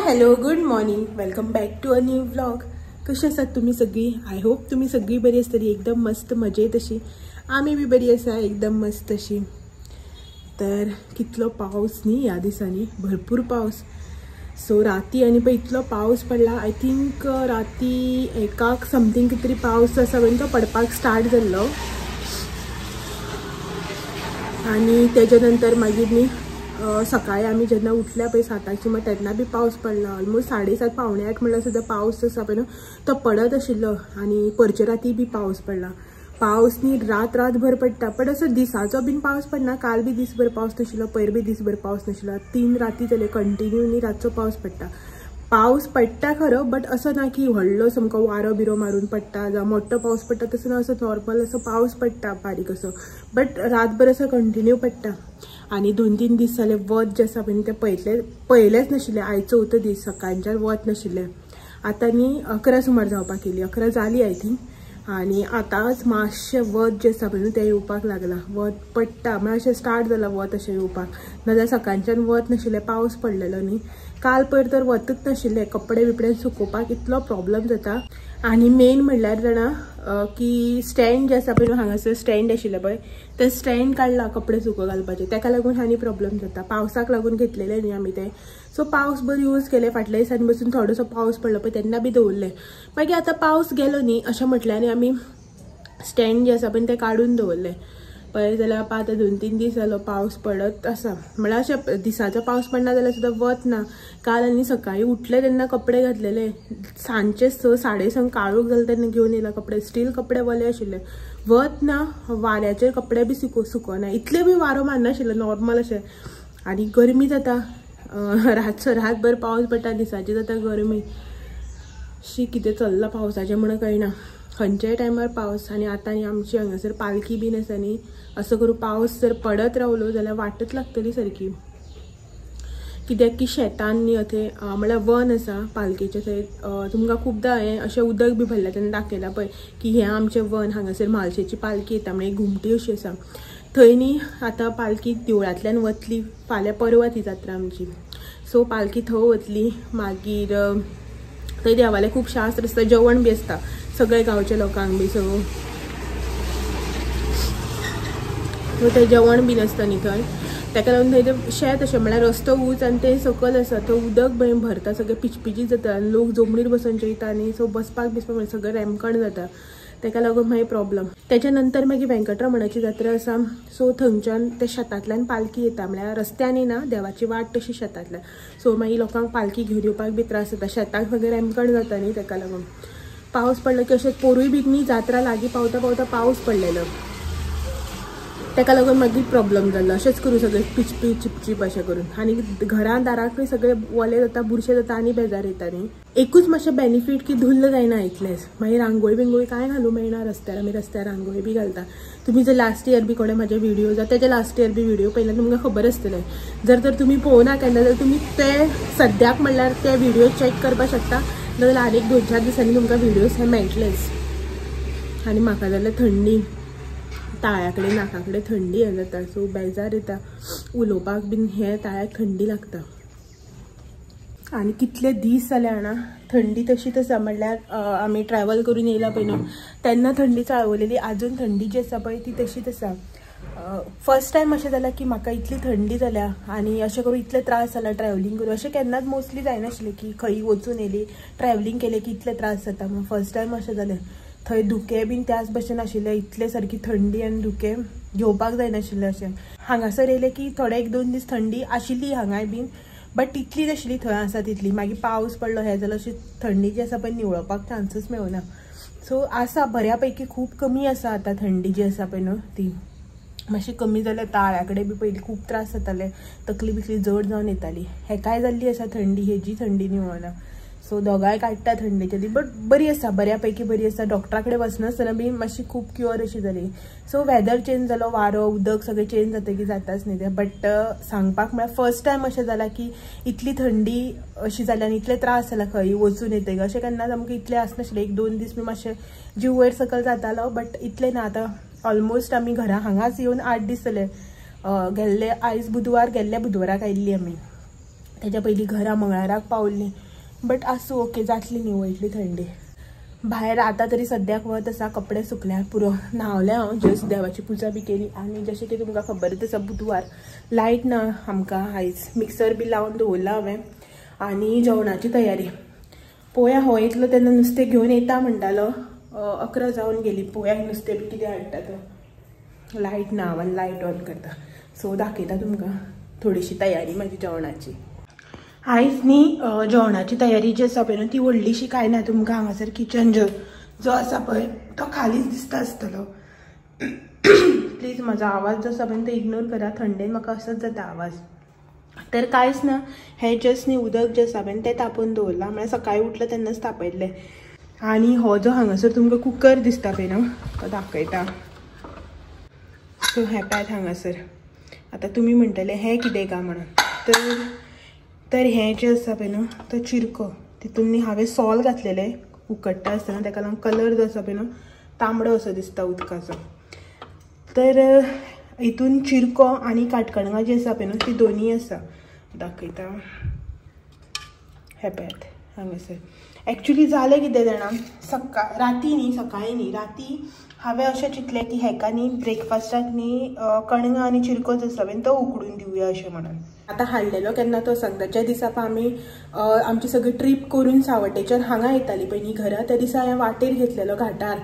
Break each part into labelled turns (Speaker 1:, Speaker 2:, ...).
Speaker 1: Hello good morning, welcome back to a new vlog. कशी आसात तुम्ही सगळी? आय होप तुम्ही सगळी बरी आसतली, एकदम मस्त मजेत अशी. आम्ही बी बरी आसा, एकदम मस्त अशी. तर कितलो पाऊस न्ही ह्या दिसांनी, भरपूर पाऊस. सो राती आणि पण इतलो पाऊस पडला. आय थिंक राती 1 समथिंग कितें तरी पाऊस आसा पळय तो पडपाक स्टार्ट जाल्लो आणि त्याच्या नंतर मागीर न्ही सकाळी आम्ही जेन्ना उठल्या पळय 7ची मग तेन्ना बी पाऊस पडला. ऑलमोस्ट 7:30 पावणे 8 म्हणल्यार सुद्धा पाऊस आसा पळय तो पडत आशिल्लो आणि परचे राती बी पाऊस पडला. पाऊस न्ही रातभर पडटा, पण असो दिसाचो बीन पाऊस पडना. काल बी दिसभर पाऊस नाशिल्लो, पयर बी दिसभर पाऊस नाशिल्लो. 3 राती जाले कंटिन्यू न्ही रातचो पाऊस पडटा. पाऊस पडटा खरो, बट असं ना की व्हडलो सामको वारो बिरो मारून पडटा जावं मोठो पाऊस पडटा तसं ना. असं नॉर्मल असं पाऊस पडटा बारीक असो, बट रातभर असं कंटिन्यू पडटा. आणि 2-3 दीस जाले वत जे आसा पळय ते पयलेच नाशिल्ले. आयज चवथो दीस, सकाळच्यान वत नाशिल्ले. आतां न्ही 11 सुमार जावपाक येयली, 11 जाली आय थिंक. आणि आतांच मातशें वत जे आसा पळय तें येवपाक लागला. वत पडटा म्हळ्यार अशें स्टार्ट जालां वत अशें येवपाक. नाजाल्यार सकाळच्यान वत नाशिल्लें, पावस पडलेलो न्ही. काल पयर तर वतच नाशिल्लें, कपडे बिपडे सुकोवपाक इतलो प्रॉब्लेम जाता. आणि मेन म्हणल्यार जाणा की स्टँड जे आसा पळय हांगासर स्टँड आशिल्लें पळय ते स्टँड काडला कपडे सुको घालपाचें, ताका लागून आनी प्रॉब्लेम जाता. पावसाक लागून घेतलेले न्ही आमी ते. सो पावस बरो यूज केले. फाटल्या दिसांनी बसून थोडोसो पावस पडलो पळय तेन्ना बी दवरले. मागीर आतां पावस गेलो न्ही अशें म्हटल्यार आमी स्टँड जे आसा पळय ते काडून दवरले. पळय जाल्यार आतां 2-3 दीस जालो पावस पडत आसा. म्हळ्यार अशें दिसाचो पावस पडना जाल्यार सुद्दां वत ना. काल आनी सकाळीं उठले तेन्ना कपडे घातलेले, सांजचे 6-6:30 काळोख जालो तेन्ना घेवन येयला कपडे. स्टील कपडे वले आशिल्ले, वत ना. वाऱ्याचे कपडे बी सुकोना, इतले बी वारो मारनाशिल्लो, नॉर्मल अशें. आनी गरमी जाता, रातभर पावस पडटा, दिसाची जाता गरमी. कितें चल्लां पावसाचें म्हणून कळना. खंयच्याय टायमार पावस. आनी आतां न्ही आमची हांगासर पालखी बीन आसा न्ही, असो करून पावस जर पडत रावलो जाल्यार वाटच लागतली सारकी. कित्याक की शेतान न्ही थंय म्हळ्यार वन आसा पालखेच्या थंय. तुमकां खुबदां हें अशें उदक बी भरलें तेन्ना दाखयलां पळय की हें आमचें वन. हांगासर म्हाळशेची पालखी येता म्हणजे घुमटी अशी आसा. थंय न्ही आतां पालखी देवळांतल्यान वतली. फाल्यां परवा ती जात्रा आमची. सो पालखी थंय वतली. मागीर थंय देवालें खूब शास्त्र आसता, जेवण बी आसता सगळे गांवच्या लोकांक बी. सो थंय जेवण बीन आसता न्ही थंय, ताका लागून थंय तें शेत अशें म्हळ्यार रस्तो उंच आनी तें सकयल आसा. थंय उदक बरें भरता, सगळें पिचपिचीत जाता आनी लोक जमनीर बसून जेयता न्ही. सो बसपाक सगळें रेमकण जाता, ताका लागून मागीर प्रॉब्लम. त्याच्या नंतर मागीर वेंकटरमणाची जात्रा आसा. सो थंयच्यान ते शेतांतल्यान पालखी येता, म्हळ्यार रस्त्यांनी ना, देवाची वाट तशी शेतांतल्यान. सो मागीर लोकांक पालखी घेवन येवपाक बी त्रास जाता, शेताक सगळें रेमकण जाता न्ही. ताका लागून पावस पडलो की अशें पोरूय बी न्ही जात्रा लागीं पावता पावता पावस पडलेलो, ताका लागून मागीर प्रॉब्लेम जाल्लो. अशेंच करून सगळें पिचपीच चिपचीप अशें करून. आनी घरां दाराकूय सगळें वलें जाता, बुरशें जाता आनी बेजार येता न्ही. एकूच मातशें बेनिफीट की धुल्ल जायना इतलेंच. मागीर रांगोळी बिंगोळी कांय घालूंक मेळना रस्त्यार. आमी रस्त्यार रांगोळी बी घालता. तुम्ही जर लास्ट इयर बी कोणे म्हाजे व्हिडिओ जाता तेजे लास्ट इयर बी व्हिडिओ पयल्यार तुमकां खबर आसतलें. जर तुमी पळोवना केन्ना जाल्यार तुमी ते सद्याक म्हणल्यार ते व्हिडिओ चॅक करपाक शकता, नाजाल्यार आनीक 2-4 दिसांनी तुमकां व्हिडिओज हे मेळटलेच. आनी म्हाका जाल्यार थंडी, ताळ्या कडेन नाका कडेन थंडी हें जाता. सो बेजार येता उलोवपाक बीन, हें ताळ्याक थंडी लागता. आनी कितले दीस जाले जाणा थंडी तशीच आसा. म्हणल्यार आमी ट्रॅव्हल करून येयला पळय न्हू तेन्ना थंडी चाळवलेली, आजून थंडी जी आसा पळय ती तशीच आसा. फर्स्ट टायम अशें जालें की म्हाका इतली थंडी जाल्या आनी अशें करून इतले त्रास जाला ट्रॅव्हलिंग करून. अशें केन्नाच मोस्टली जायनाशिल्लें की खंय वचून येयली ट्रॅव्हलिंग केलें की इतले त्रास जाता. पूण फर्स्ट टायम अशें जालें. थंय धुकें बीन त्याच भशेन आशिल्लें, इतले सारकी थंडी आनी धुकें घेवपाक जायनाशिल्लें अशें. हांगासर येयलें की थोडे 1-2 दीस थंडी आशिल्ली हांगाय बीन, बट तितली नाशिल्ली थंय आसा तितली. मागीर पावस पडलो हें जाल्यार अशी थंडी जी आसा पळय निवळपाक चान्सच मेळना. सो आसा बऱ्या पैकी, खूब कमी आसा आतां थंडी जी आसा पळय न्हू ती. मातशी कमी जाल्यार ताळ्या कडेन बी पयलीं खूब त्रास जाताले, तकली बिकली जड जावन येताली. हेकाय जाल्ली आसा थंडी, हेजी थंडी निवळना. सो दोगांय काडटा थंडेचे दीस, बट बरी आसा, बऱ्या पैकी बरी आसा. डॉक्टरा कडेन वचनासतना बी मातशी खूब क्युअर अशी जाली. सो वेदर चेंज जालो, वारो उदक सगळें चेंज जाता की जाताच न्ही तें. बट सांगपाक म्हळ्यार फर्स्ट टायम अशें जालां की इतली थंडी अशी जाली आनी इतले त्रास जाला खंय वचून येतकीर. अशें केन्नाच आमकां इतलें आसनाशिल्लें. 1-2 दीस बी मातशें जीव वयर सकयल जातालो, बट इतलें ना. आतां ऑलमोस्ट आमी घरा हांगाच येवन 8 दीस जाले. गेल्ले आयज बुधवार, गेल्ल्या बुधवाराक आयिल्ली आमी. तेज्या पयलीं घरा मंगळाराक पावल्लीं बट आसूं ओके जातली न्ही वयतली थंडी भायर आतां तरी सद्याक वत आसा कपडे सुकल्यार पुरो न्हावलें हांव जस्ट देवाची पुजा बी केली आनी जशें की तुमकां खबरच आसा बुधवार लायट ना आमकां आयज मिक्सर बी लावन दवरला हांवें आनी जेवणाची तयारी पोया हो येतलो तेन्ना नुस्तें घेवन येता म्हणटालो 11 जावन गेली पोयाक नुस्तें बी कितें हाडटा तो लायट ना हांव लायट ऑन करता सो दाखयता तुमकां थोडीशी तयारी म्हाजी जेवणाची आयज न्ही जेवणाची तयारी जी आसा पळय न्हू ती व्हडलीशी कांय ना तुमकां हांगासर किचन जो आसा पळय तो खालीच दिसता आसतलो प्लीज म्हाजो आवाज जो आसा पळय तो इग्नोर करा थंडेन म्हाका असोच जाता आवाज तर कांयच ना हें जस्ट न्ही उदक जें आसा पळय तें तापोवन दवरलां म्हळ्यार सकाळीं उठलें तेन्नाच तापयल्लें आनी हो जो हांगासर तुमकां कुकर दिसता पळय न्हू तो दाखयता सो हें पळयात हांगासर आतां तुमी म्हणटले हें कितें काय म्हणून तर हें जें आसा पळय न्हू तो चिरको तितून न्ही हांवें सॉल घातलेलें उकडटा आसतना ताका लागून कलर जो आसा पळय न्हू तांबडो असो दिसता उदकाचो तर हितून चिरको आनी काटकणगां जी आसा पळय न्हू ती दोनी आसा दाखयता हे पळयात हांगासर एक्चुली जालें कितें जाणां राती न्ही सकाळीं न्ही राती हांवें अशें चिंतलें की हेका न्ही ब्रेकफास्टाक न्ही कणगां आनी चिरको जो आसा पळय तो उकडून दिवया अशें म्हणून आतां हाडलेलो केन्ना तो सांगता दिसा आमी आमची सगळी ट्रीप करून सावड्डेच्यान हांगा येताली पळय न्ही घरा त्या दिसा हांवें वाटेर घेतलेलो घाटार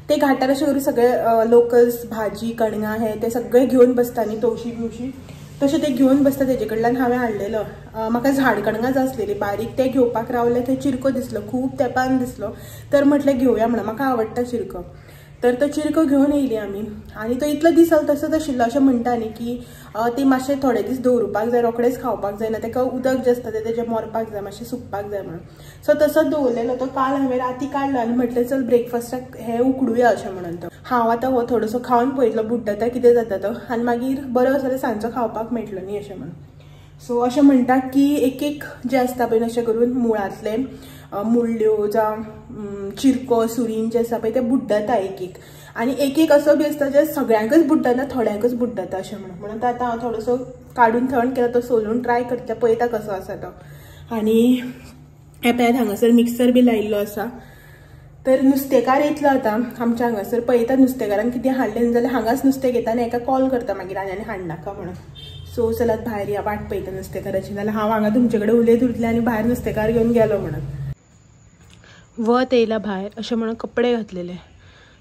Speaker 1: ते घाटार अशें करून सगळे लोकल्स भाजी कणगां हे ते सगळे घेवन बसता न्ही तवशी बिवशी तशें ते घेवन बसता तेजे कडल्यान हांवें हाडलेलो म्हाका झाड कणगां जाय आसलेली बारीक ते घेवपाक रावले थंय चिरको दिसलो खूब तेंपान दिसलो तर म्हटलें घेवया म्हणून म्हाका आवडटा चिरको तर तो चिरको घेवन येयली आमी आनी तो इतलो दीस तसोच आशिल्लो अशें म्हणटा न्ही की ती मातशें थोडे दीस दवरुपाक जाय रोखडेच खावपाक जायना ताका उदक जें आसता तेजें मरपाक जाय मातशें सुकपाक जाय म्हणून सो तसोच दवरलेलो तो काल हांवें राती काडलो आनी म्हटलें चल ब्रेकफास्टाक हें उकडुया अशें म्हणून तो हांव आतां हो थोडोसो खावन पळयतलो बुड्डता कितें जाता तो आनी मागीर बरो जाल्यार सांजचो खावपाक मेळटलो न्ही अशें म्हणून सो अशें म्हणटात की एक जें आसता पळय अशें करून मुळांतले मुळ्यो जावं चिरको सुरीन जें आसा पळय तें बुड्डता एक आनी एक असो बी आसता जे सगळ्यांकच बुड्डना थोड्यांकच बुड्डता अशें म्हणून आतां हांव थोडोसो काडून थंड केला तो सोलून ट्राय करतलें पळयता कसो आसा तो आनी हे पळयात हांगासर मिक्सर बी लायिल्लो आसा तर नुस्तेकार येतलो आतां आमच्या हांगासर पळयता नुस्तेकारांक कितें हाडलें जाल्यार हांगाच नुस्तें घेता आनी हेका कॉल करता मागीर आनी हाडनाका म्हणून सो चलात भायर या वाट पळयता नुस्तेकाराची नाल्यार हांव हांगा तुमचे कडेन उलयत उरतलें आनी भायर नुस्तेकार घेवन गेलो म्हणून वत येयला भायर अशें म्हणून कपडे घातलेले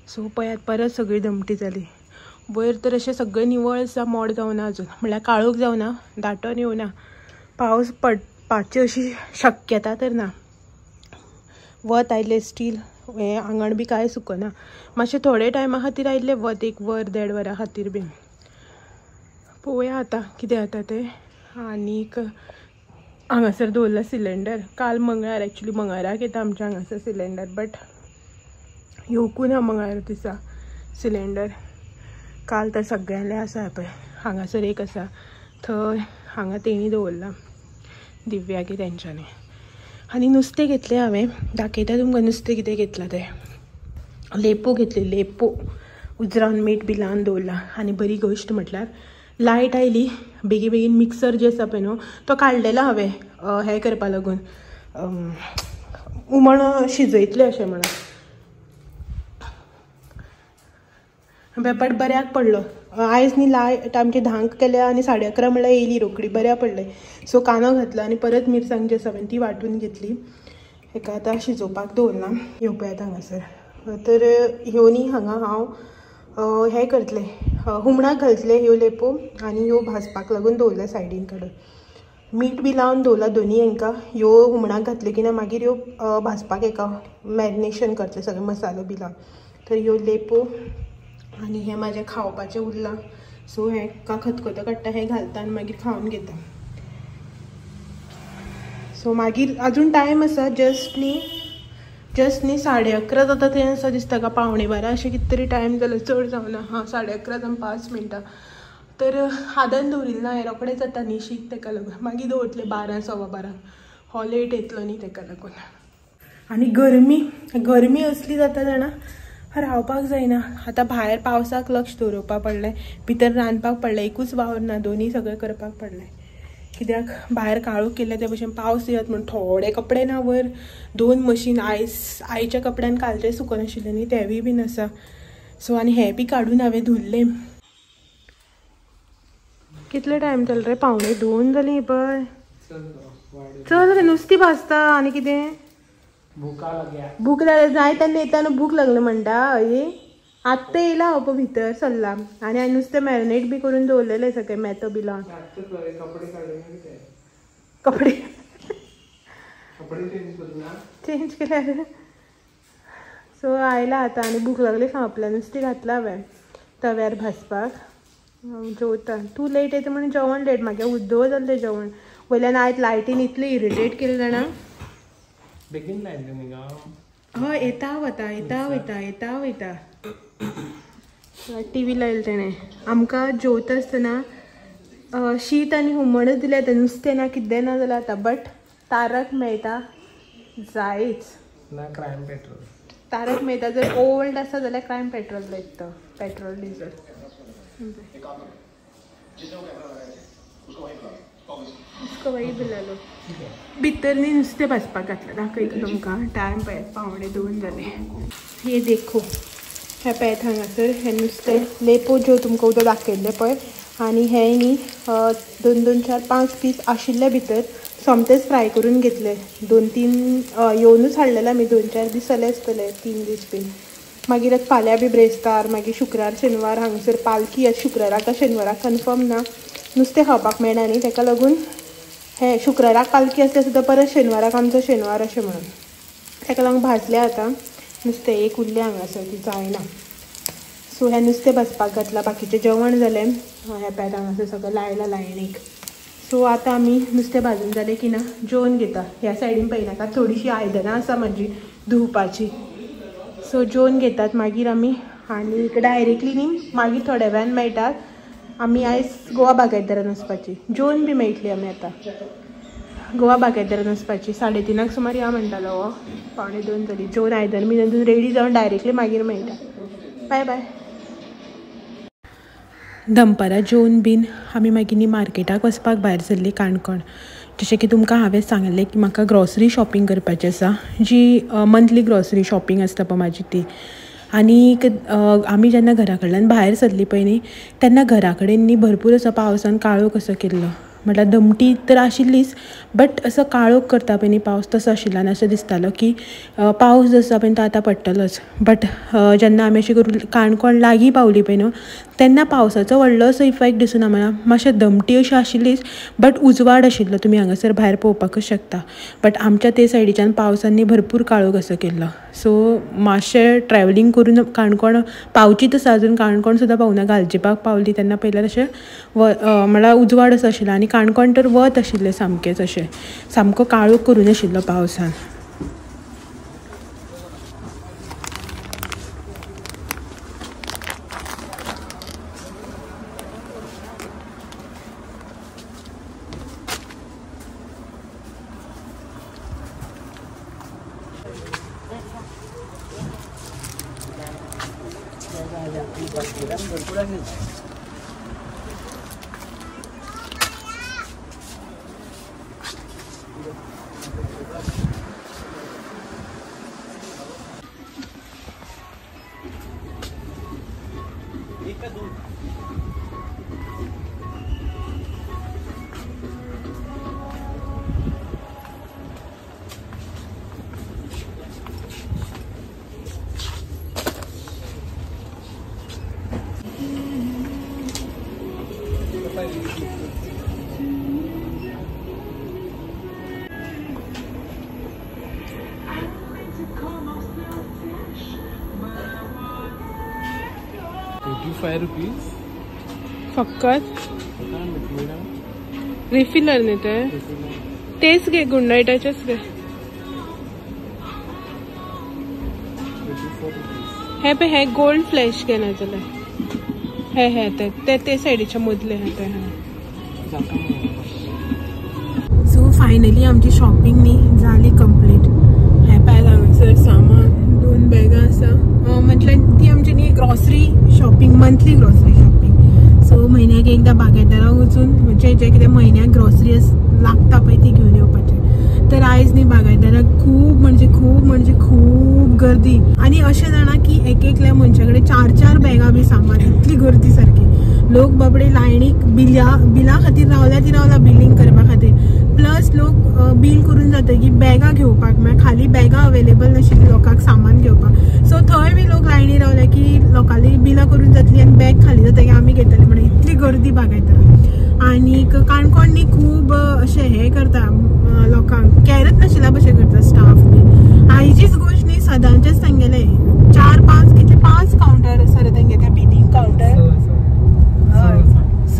Speaker 1: सो पळयात परत सगळी दमटी जाली वयर तर अशें सगळें निवळ आसा मोड जावना अजून म्हळ्यार काळोख जावना दाटोन येवना पावस पडपाची अशी शक्यता तर ना वत आयले स्टील हें आंगण बी कांय सुकना मातशें थोडे टायमा खातीर आयिल्लें वत 1 वर 1.5 वरां खातीर बीन पळोवया आतां कितें जाता तें आनीक हांगासर दवरला सिलेंडर काल मंगळार एक्चुली मंगळाराक येता आमच्या हांगासर सिलेंडर बट येवकू ना मंगळार दिसा सिलेंडर काल तर सगळ्यांले आसा पळय हांगासर एक आसा थंय हांगा तेणी दवरला दिव्यागे तेंच्यांनी आनी नुस्तें घेतलें हांवें दाखयता तुमकां नुस्तें कितें घेतलां तें लेपो घेतली लेपो उजरावन मीठ बी लावन दवरला आनी बरी गोश्ट म्हटल्यार लायट आयली बेगीन मिक्सर जे आसा पळय न्हू तो काडलेलो हांवें हें करपा लागून हुमण शिजयतलें अशें म्हणून बट बऱ्याक पडलो आयज न्ही लायट आमची 10 केल्या आनी 11:30 म्हणल्यार येयली रोखडी बऱ्या पडलें सो कांदो घातलो आनी परत मिरसांग जी आसा पळय ती वांटून घेतली हेका आतां शिजोवपाक दवरला येवपयात हांगासर तर ह्यो न्ही हांगा हांव हें करतलें हुमणाक घालतलें ह्यो लेपो आनी ह्यो भाजपाक लागून दवरल्या सायडीन काडून मीठ बी लावन दवरला दोनी हांकां ह्यो हुमणाक घातले की ना मागीर ह्यो भाजपाक हेका मॅरिनेशन करतलें सगळें मसालो बी लावन तर ह्यो लेपो आनी हें म्हाजें खावपाचें उरलां सो हेका खतखतो काडटा हें घालता आनी मागीर खावन घेता सो मागीर अजून टायम आसा जस्ट न्ही 11:30 जाता थंय असो दिसता का 11:15 अशें कितें तरी टायम जालो चड जावना 11:30 जावन 5 मिनटां तर हादन दवरिल्लें ना हें रोखडेंच जाता न्ही शीत ताका लागून मागीर दवरतलें 12:15 हो लेट येतलो न्ही ताका लागून आनी गरमी असली जाता जाणा रावपाक जायना आतां भायर पावसाक लक्ष दवरपाक पडलें भितर रांदपाक पडलें एकूच वावर ना दोनी सगळें करपाक पडलें कित्याक भायर काळोख केल्या त्या भशेन पावस येत म्हणून थोडे कपडे ना वर 2 मशीन आईच्या कपड्यान कालचे सुकून आशिल्ले न्ही तेवूय बीन आसा सो आनी हे बी काडून हांवें धुल्ले कितले टायम जालो रे 1:45 जालीं पळय चल रे नुस्ती भाजता आनी कितें भूक लागल्या जाय तेन्ना येताना भूक लागली म्हणटा हय आत्ता येयला हांव पळय भितर सरला आनी हांवें नुस्तें मॅरिनेट बी करून दवरलेलें सगळें मेतो बी लावन कपडे चेंज केल्यार सो आयला आतां आनी भूक लागली खावपल्या नुस्तें घातलां हांवें तव्यार भाजपाक जेवता तूं लेट येता म्हणून जेवण लेट म्हागे उद्दोव जालें तें जेवण वयल्यान आयज लायटीन इतली इरिटेट केलें जाणा
Speaker 2: बेगीन लायले न्ही
Speaker 1: हय येता वयता टीव्ही लायले तेणें आमकां जेवता आसतना शीत आनी हुमणच दिलें आतां नुस्तें ना कितें ना जाल्यार आतां बट तारक मेळटा जायच
Speaker 2: ना क्रायम पेट्रोल
Speaker 1: तारक मेळटा जर ओल्ड आसा जाल्यार क्रायम पेट्रोल लायता पेट्रोल डिझल उसको वही बुलालो भितर न्ही नुस्तें भाजपाक घातलें दाखयता तुमकां टायम पळय 1:45 जाले हे देखो हे पळयत हांगासर हें नुस्तें लेपो ज्यो तुमकां उदक दाखयल्लें पळय आनी हें न्ही 2, 4, 5 पीस आशिल्ले भितर सोमतेच फ्राय करून घेतले 2-3 येवनूच हाडलेले आमी 2-4 दीस जाले आसतले 3 दीस बीन मागीर फाल्यां बी ब्रेस्तार मागीर शुक्रार शेनवार हांगासर पालखी शुक्राराक शेनवाराक कन्फर्म ना नुस्तें खावपाक मेळना न्ही ताका लागून हे शुक्राराक पालखी आसल्यार सुद्दां परत शेनवाराक आमचो शेनवार अशें म्हणून ताका लागून भाजलें आतां नुस्तें एक उरलें हांगासर ती जायना सो हें नुस्तें भाजपाक घातलां बाकीचें जेवण जालें हे पळय हांगासर सगळें लायला लायणीक सो आतां आमी नुस्तें भाजून जालें की ना जेवण घेता ह्या सायडीन पळयनाका थोडीशीं आयदनां आसा म्हाजी धुवपाची सो जेवण घेतात मागीर आमी आनी डायरेक्टली न्ही मागीर थोड्या वेळान मेळटात आमी आयज गोवा बागायतदारान वचपाची जेवण बी मेळटली आमी आतां गोवा बागायतदारान वचपाची 3:30 सुमार या म्हणटालो हो 1:45 जाली जेवण आयदन बी रेडी जावन डायरेक्टली मागीर मेळटा बाय बाय दनपारां जेवन बीन आमी मागीर न्ही मार्केटाक वचपाक भायर सरली काणकोण जशें की तुमकां हांवें सांगलें की म्हाका ग्रॉसरी शॉपिंग करपाचें आसा जी मंथली ग्रॉसरी शॉपिंग आसता पळय म्हाजी ती आनीक आमी जेन्ना घरा कडल्यान भायर सरली पळय न्ही तेन्ना घरा कडेन न्ही भरपूर असो पावसान काळोख असो केल्लो म्हटल्यार दमटी तर आशिल्लीच बट असो काळोख करता पळय न्ही पावस तसो आशिल्लो आनी अशें दिसतालो की पावस जो आसा पळय तो आतां पडटलोच बट जेन्ना आमी अशें करून काणकोण लागीं पावली पळय न्हू तेन्ना पावसाचो व्हडलो असो इफेक्ट दिसून आमकां मातशें दमटी अशी आशिल्लीच बट उजवाड आशिल्लो तुमी हांगासर भायर पळोवपाकूच शकता बट आमच्या ते सायडीच्यान पावसांनी भरपूर काळोख असो केल्लो सो मातशें ट्रॅवलिंग करून काणकोण पावचीच आसा अजून काणकोण सुद्दां पावना गालजिबाग पावली तेन्ना पयल्यार अशें म्हळ्यार उजवाड असो आशिल्लो आनी काणकोण तर वत आशिल्लें सामकेंच अशें सामको काळोख करून आशिल्लो पावसान
Speaker 2: ₹5
Speaker 1: फकत रिफिलर न्ही ते तेच घे गुंडायटाचेच घे हे पे हे गोल्ड फ्लॅश घे ना जाल्यार हे ते सायडीच्या मदले हे ते सो फायनली आमची शॉपिंग न्ही जाली कंप्लीट हे पळय हांगासर सामान 2 बॅगां आसा म्हटल्यार ती आमची न्ही grocery shopping monthly grocery shopping so म्हयन्याक एकदां बागायदाराक वचून म्हणजे जे कितें म्हयन्याक ग्रॉसरी ग्रोसरीज लागता पळय ती घेवन येवपाचें. तर आयज न्ही बागायदाराक खूब म्हणजे खूब गर्दी. आनी अशें जाणा की एकल्या मनशा कडेन 4-4 बॅगां बी सामान, इतली गर्दी सारकी. लोक बाबडे लायनीक बिला खातीर रावला बिलिंग करपा खातीर. प्लस लोक बील करून जातकीर बॅगां घेवपाक म्हळ्यार खाली बॅगां अवेलेबल नाशिल्ली लोकांक सामान घेवपाक. सो थंय बी लोक लायनी रावले की लोकांनी बिलां करून जातली आनी बॅग खाली जातकीर आमी घेतले म्हणून इतली गर्दी बागायदाराक. आनीक काणकोण न्ही खूब अशें हें करता, लोकांक कॅरत नाशिल्ल्या भशेन करता स्टाफ बी. आयचीच गोश्ट न्ही, सदांचेच तांगेले 4-5 कितले 5 कावंटर आसा रे तांगे त्या बिलिंग कावंटर.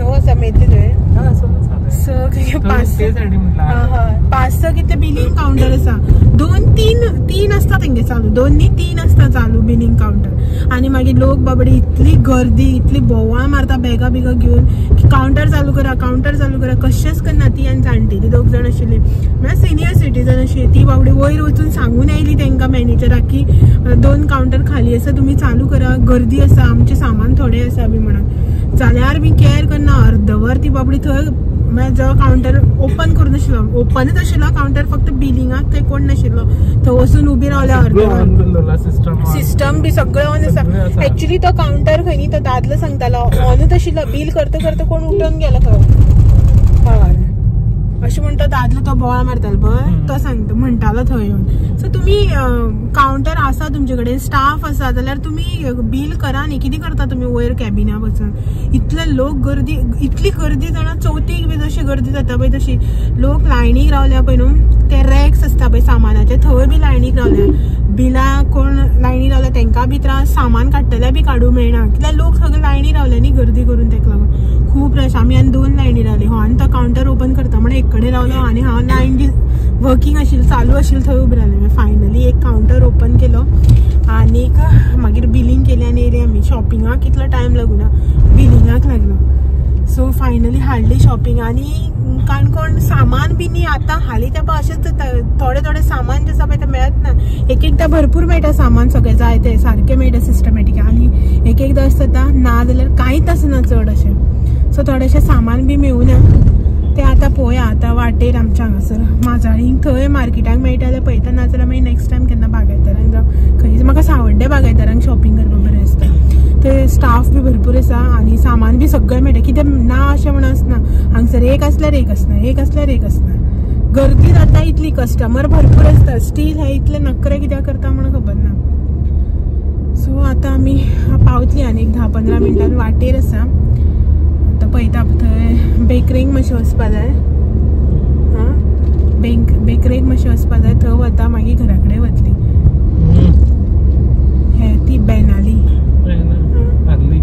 Speaker 1: आसा मेळटली थंय 5-6 कितले बिलिंग कावंटर आसा. 2-3 आसता तेंगे चालू, 2 न्ही 3 आसता चालू बिलिंग कावंटर. आनी मागीर लोक बाबडे इतली गर्दी, इतली बोवाळ मारता बॅगा घेवन की कावंटर चालू करा. कशेंच करना. ती आनी जाणटेली 2 जाण आशिल्ली म्हळ्यार सिनियर सिटीजन अशी. ती बाबडी वयर वचून सांगून आयली तांकां मॅनेजराक की 2 कावंटर खाली आसा, तुमी चालू करा, गर्दी आसा, आमचें सामान थोडें आसा बी म्हणून. जाल्यार बी केअर करना. अर्दवर ती बाबडी थंय म्हळ्यार जो कावंटर ओपन करून नाशिल्लो, ओपनच आशिल्लो कावंटर, फक्त बिलिंगाक थंय कोण नाशिल्लो. थंय वचून उबी रावल्या अर्दवर. सिस्टम बी सगळें ऑन आसा. एक्चुअली तो कावंटर खंय न्ही तो दादलो सांगतालो ऑनूच आशिल्लो. बील करता कोण उठून गेलो खंय. हय अशें म्हणून तो दादलो तो बोवाळ मारतालो पळय तो सांगता म्हणटालो थंय येवन. सो तुमी कावंटर आसा तुमचे कडेन, स्टाफ आसा जाल्यार तुमी बील करा न्ही. कितें करता तुमी वयर कॅबिना वचून. इतले लोक गर्दी, इतली गर्दी जाणा चवथीक बी जशी गर्दी जाता पळय तशी. लोक लायनीक रावल्या पळय न्हू, ते रॅक्स आसता पळय सामानाचे थंय बी लायनीक रावल्या. बिलां कोण लायनी रावल्या तांकां बी त्रास, सामान काडटल्या बी काडूं मेळना कित्याक लोक सगळे लायनी रावले न्ही गर्दी करून. ताका लागून खूब रश. आमी आनी 2 लायनी रावली. हांव तो कावंटर ओपन करता म्हणून एक कडेन रावलो आनी हांव लायन जी वर्किंग आशिल्ली चालू आशिल्ली थंय उबी रावलें. फायनली एक कावंटर ओपन केलो आनीक मागीर बिलिंग केलें आनी येयली आमी. शॉपिंगाक कितलो टायम लागुना, बिलिंगाक लागलो. सो फायनली हाडली शॉपिंग. आनी काणकोण सामान बी न्ही आतां हालीं तेंपा अशेंच जाता, थोडें सामान जें आसा पळय तें मेळत ना. एकदां भरपूर मेळटा सामान, सगळें जाय तें सारकें मेळटा सिस्टमॅटीक. आनी एकदां अशें जाता ना जाल्यार कांयच आसना चड अशें. सो थोडेंशें सामान बी मेळुना तें आतां पळोवया. आतां वाटेर आमच्या हांगासर माजाळींक थंय मार्केटाक मेळटा जाल्यार पळयता, ना जाल्यार मागीर नेक्स्ट टायम केन्ना बागायदारांक जावं खंय. म्हाका सांवड्डे बागायदारांक शॉपिंग करपाक बरें दिसता. ते स्टाफ बी भरपूर आसा आनी सामान बी सगळें मेळटा. कितें ना अशें म्हणून आसना, हांगसर एक आसल्यार एक आसना. गर्दी जाता इतली, कस्टमर भरपूर आसता. स्टील हे इतले नखरे कित्याक करता म्हणून खबर ना. सो आतां आमी पावतली आनी एक 10-15 मिनटान वाटेर आसा. आतां पळयता थंय बेकरीक मातशें वचपा जाय. बेकरीक मातशें वचपा जाय. थंय वता मागीर घरा कडेन वतली. हे ती बेनाली हार्ली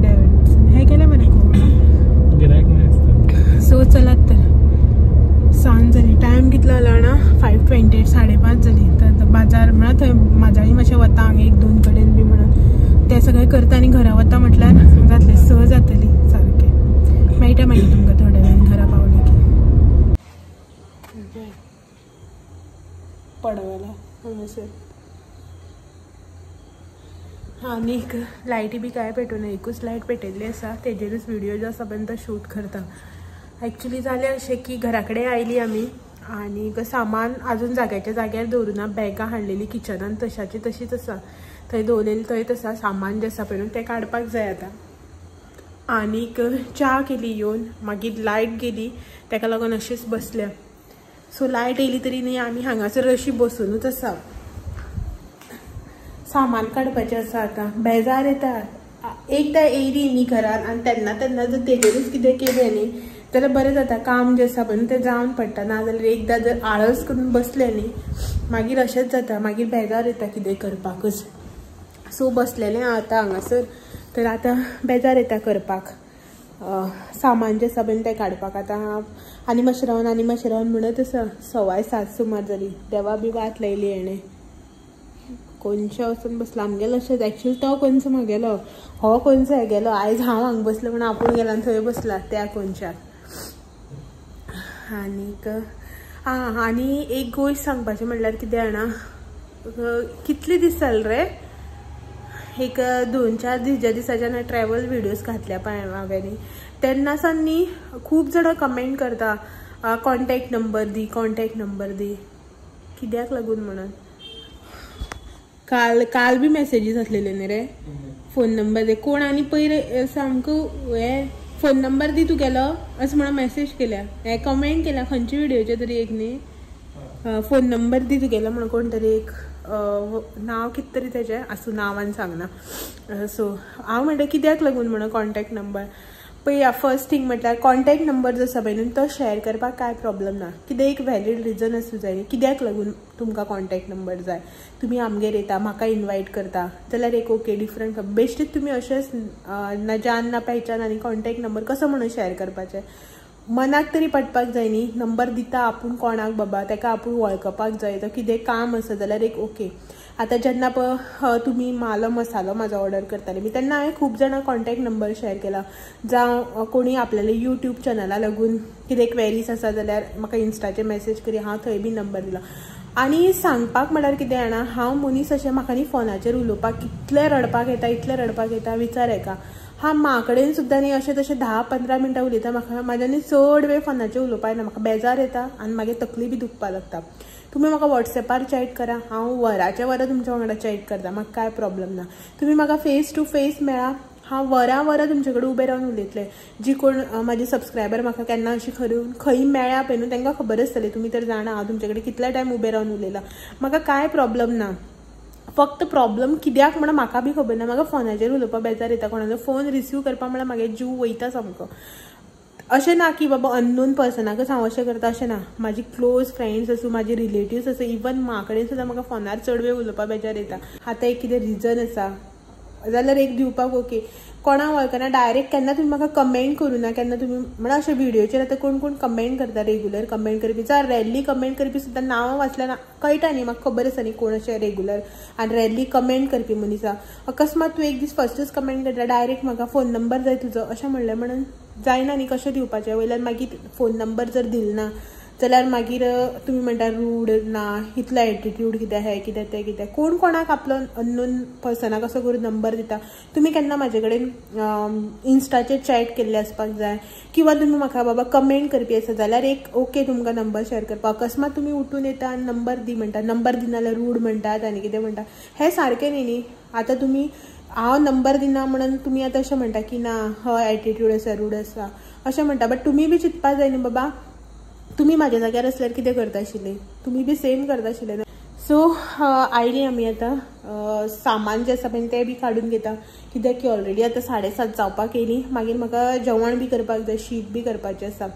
Speaker 1: डेविडसन हे केलें मरे खूब. सो चलात तर सांज जाली. टायम कितलो जाला ना 5:28 5:30 जाली. तर बाजार म्हळ्यार थंय माजाळी मातशें वता हांगा 1-2 कडेन बी म्हणून तें सगळें करता आनी घरा वता म्हटल्यार जातलें 6 जातली सारकें. मेळटा मागीर तुमकां थोड्या वेळान घरा पावले की. पडवला हांगासर आनीक लायटी बी कांय पेटूना, एकूच लायट पेटयल्ली आसा. तेजेरूच व्हिडिओ जो आसा पळय तो शूट करता. एक्चुअली जालें अशें की घरा कडेन आयली आमी आनीक सामान आजून जाग्याच्या जाग्यार दवरुना. बॅगां हाडलेली किचनान तशाची तशीच आसा, थंय दवरलेली थंयच आसा. सामान जें आसा पळय न्हू तें काडपाक जाय आतां. आनीक च्या केली येवन, मागीर लायट गेली ताका लागून अशीच बसल्या. सो लायट येयली तरी न्ही आमी हांगासर अशी बसूनच आसा. सामान काडपाचें आसा आतां. बेजार येता. एकदां येयली न्ही घरान आनी तेन्ना जर तेजेरूच कितें केलें न्ही जाल्यार बरें जाता. काम जें आसा पळय तें जावन पडटा. ना जाल्यार एकदां जर आळस करून बसलें न्ही मागीर अशेंच जाता, मागीर बेजार येता कितें करपाकच. सो बसलेलें आतां हांगासर. तर आतां बेजार येता करपाक. सामान जें आसा पळय तें काडपाक. आतां आनी मातशें रावन म्हणत आसा 6:15 सुमार जाली. देवा बी वाट लायली हेणें. कोणशे वचून बसला आमगेलो अशेंच. एक्चुअली तो कोणसो म्हागेलो, हो कोणसो हेगेलो. आयज हांव हांगा बसलें म्हणून आपूण गेला आनी थंय बसला त्या कोणशाक. आनीक आनी एक गोश्ट सांगपाचें म्हणल्यार कितें जाणा, कितले दीस जाले रे, एक 2-4 दीस ज्या दिसाच्यान ट्रॅवल व्हिडिओज घातल्या पळय हांवें तेन्ना सावन न्ही खूब जाणां कमेंट करता कॉन्टॅक्ट नंबर दी, कॉन्टॅक्ट नंबर दी. कित्याक लागून म्हणून काल बी मेसेजीस असलेले न्ही रे, फोन नंबर दे. कोण आनी पयर सामको हे फोन नंबर दी तुगेलो असं म्हणून मेसेज केल्या, हे कमेंट केल्या खंयची व्हिडिओचे तरी एक न्ही, फोन नंबर दी तुगेलो म्हणून कोण तरी एक नाव कित तरी तेजें आसूं, नांवान सांगना. सो हांव म्हणटा कित्याक लागून म्हणून कॉन्टॅक्ट नंबर. पळय फर्स्ट थिंग म्हटल्यार कॉन्टॅक्ट नंबर जो आसा पळय न्हू तो शेअर करपाक कांय प्रॉब्लम ना. कितें एक वॅलीड रिजन आसूं जाय न्ही कित्याक लागून तुमकां कॉन्टॅक्ट नंबर जाय. तुमी आमगेर येता, म्हाका इनवायट करता जाल्यार एक ओके डिफरंट. बेश्टीच तुमी अशेंच ना जान ना पहचान आनी कॉन्टॅक्ट नंबर कसो म्हणून शेअर करपाचें. मनाक तरी पडपाक जाय न्ही. नंबर दिता आपूण कोणाक बाबा, ताका आपूण वळखपाक जाय. तो कितें काम आसा जाल्यार एक ओके. आतां जेन्ना तुमी मालो मसालो म्हाजो ऑर्डर करताले बी तेन्ना हांवें खूब जाणां कॉन्टॅक्ट नंबर शेअर केला. जावं कोणी आपल्याले यूट्यूब चॅनला लागून कितें क्वेरीज आसा जाल्यार म्हाका इन्स्टाचेर मेसेज करी, हांव थंय बी नंबर दिला. आनी सांगपाक म्हळ्यार कितें जाणा, हांव मनीस अशें म्हाका न्ही फोनाचेर उलोवपाक इतलें रडपाक येता, इतलें रडपाक येता विचार हेका. हांव म्हाकडेन सुद्दां न्ही अशें तशें 10-15 मिनटां उलयता. म्हाका म्हाज्यान न्ही चड वेळ फोनाचेर उलोवपाक येना, म्हाका बेजार येता आनी मागीर तकली बी दुखपाक लागता. तुमी म्हाका वॉट्सॅपार चॅट करा, हांव वराच्या वरां तुमच्या वांगडा चॅट करता, म्हाका कांय प्रॉब्लम ना. तुमी म्हाका फेस टू फेस मेळा, हांव वरां तुमचे कडेन उबें रावन उलयतलें. जी कोण म्हाजे सबस्क्रायबर म्हाका केन्ना अशी खंय मेळ्ळ्या पळय न्हू तांकां खबर आसतली. तुमी तर जाणा हांव तुमचे कडेन कितले टायम उबें रावन उलयलां, म्हाका कांय प्रॉब्लम ना. फक्त प्रॉब्लम कित्याक म्हणून म्हाका बी खबर ना. म्हाका फोनाचेर उलोवपाक बेजार येता, कोणाचो फोन रिसीव करपाक म्हळ्यार म्हागे जीव वयता सामको. अशें ना की बाबा अननोन पर्सनाकच हांव अशें करता, अशें ना. म्हाजी क्लोज फ्रेंड्स आसूं, म्हाजे रिलेटिव्स आसूं, इवन म्हाकडेन सुद्दां म्हाका फोनार चड वेळ उलोवपाक बेजार येता. आतां एक कितें रिजन आसा जाल्यार एक दिवपाक ओके. कोणाक वळखना डायरेक्ट केन्ना तुमी म्हाका कमेंट करूं ना. केन्ना तुमी म्हणल्यार अशें व्हिडिओचेर आतां कोण कमेंट करता, रेगुलर कमेंट करपी जावं रॅरली कमेंट करपी सुद्दां नांवां वाचल्यार कळटा न्ही, म्हाका खबर आसा न्ही कोण अशें रेगुलर आनी रॅरली कमेंट करपी मनीस आसा. अकस्मात तूं एक दीस फस्टच कमेंट करता, डायरेक्ट म्हाका फोन नंबर जाय तुजो अशें म्हणलें म्हणून जायना न्ही. कशें दिवपाचें. वयल्यान मागीर फोन नंबर जर दिलो ना जाल्यार मागीर तुमी म्हणटा रूड ना, इतलो एटिट्यूड कितें हें कितें तें कितें. कोण कोणाक आपलो अननोन पर्सनाक कसो करून नंबर दिता. तुमी केन्ना म्हाजे कडेन इन्स्टाचेर चॅट केल्ले आसपाक जाय किंवा तुमी म्हाका बाबा कमेंट करपी आसा जाल्यार एक ओके तुमकां नंबर शेअर करपाक. अकस्मात तुमी उठून येता आनी नंबर दी म्हणटा, नंबर दिना जाल्यार रूड म्हणटात आनी कितें म्हणटा, हें सारकें न्ही. आतां तुमी हांव नंबर दिना म्हणून तुमी आतां अशें म्हणटा की ना हय एटिट्यूड आसा, रूड आसा अशें म्हणटा. बट तुमी बी चिंतपाक जाय न्ही बाबा, तुमी म्हाज्या जाग्यार आसल्यार कितें करता आशिल्ले, तुमी बी सेम करता आशिल्ले ना. सो आयली आमी आतां सामान जें आसा पळय तें बी काडून घेता, कित्याक की ऑलरेडी आतां 7:30 जावपाक येयली. मागीर म्हाका जेवण बी करपाक जाय, शीत बी करपाचें आसा.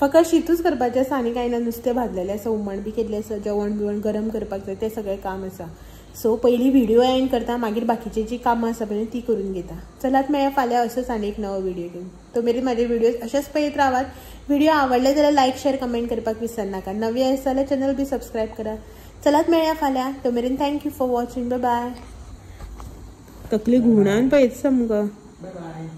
Speaker 1: फकत शीतूच करपाचें आसा आनी कांय ना. नुस्तें भाजलेलें आसा, हुमण बी केल्लें आसा, जेवण बिवण गरम करपाक जाय, तें सगळें काम आसा. सो पयलीं व्हिडिओ एंड करता, मागीर बाकीची जी कामां आसा पळय ती करून घेता. चलात मेळया फाल्यां असोच आनी एक नवो व्हिडिओ घेवन. तो मेरेन म्हाजे व्हिडिओज अशेंच पळयत रावात. व्हिडिओ आवडले जाल्यार लायक शेअर कमेंट करपाक विसरनाका. नवी आसा जाल्यार चॅनल बी सबस्क्रायब करा. चलात मेळया फाल्यां. तो मेरेन thank you for watching. Bye bye. तकली घुंवडावन पळयता सामको.
Speaker 2: Bye bye.